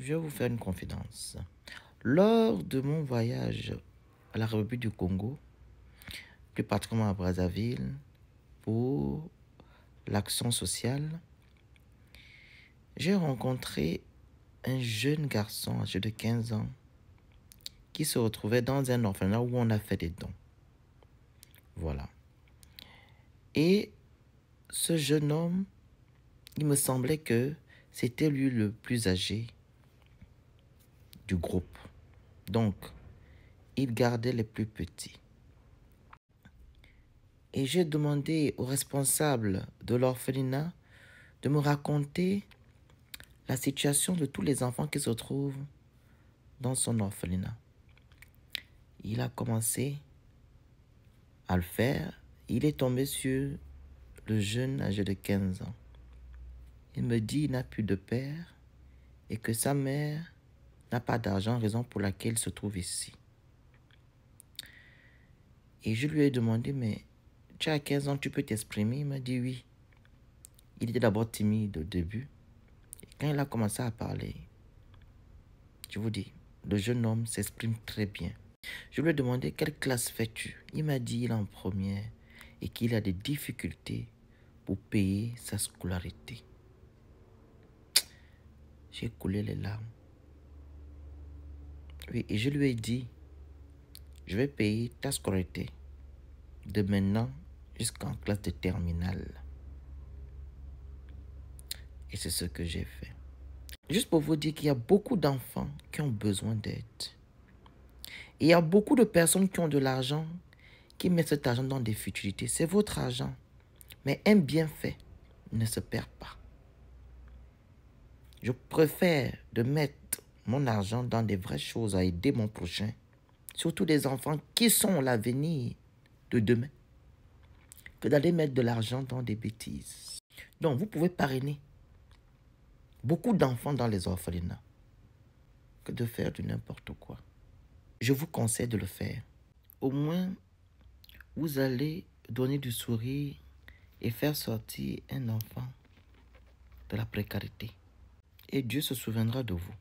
Je vais vous faire une confidence. Lors de mon voyage à la République du Congo, plus particulièrement à Brazzaville, pour l'action sociale, j'ai rencontré un jeune garçon âgé de 15 ans qui se retrouvait dans un orphelinat où on a fait des dons. Voilà. Et ce jeune homme, il me semblait que c'était lui le plus âgé du groupe. Donc, il gardait les plus petits. Et j'ai demandé au responsable de l'orphelinat de me raconter la situation de tous les enfants qui se trouvent dans son orphelinat. Il a commencé à le faire. Il est tombé sur le jeune âgé de 15 ans. Il me dit qu'il n'a plus de père et que sa mère n'a pas d'argent, raison pour laquelle il se trouve ici. Et je lui ai demandé, mais tu as 15 ans, tu peux t'exprimer? Il m'a dit oui. Il était d'abord timide au début. Et quand il a commencé à parler, je vous dis, le jeune homme s'exprime très bien. Je lui ai demandé, quelle classe fais-tu? Il m'a dit, il est en première et qu'il a des difficultés pour payer sa scolarité. J'ai coulé les larmes. Oui, et je lui ai dit, je vais payer ta scolarité de maintenant jusqu'en classe de terminale. Et c'est ce que j'ai fait. Juste pour vous dire qu'il y a beaucoup d'enfants qui ont besoin d'aide. Et il y a beaucoup de personnes qui ont de l'argent, qui mettent cet argent dans des futilités. C'est votre argent. Mais un bienfait ne se perd pas. Je préfère de mettre mon argent dans des vraies choses à aider mon prochain, surtout des enfants qui sont l'avenir de demain, que d'aller mettre de l'argent dans des bêtises. Donc, vous pouvez parrainer beaucoup d'enfants dans les orphelinats que de faire du n'importe quoi. Je vous conseille de le faire. Au moins, vous allez donner du sourire et faire sortir un enfant de la précarité. Et Dieu se souviendra de vous.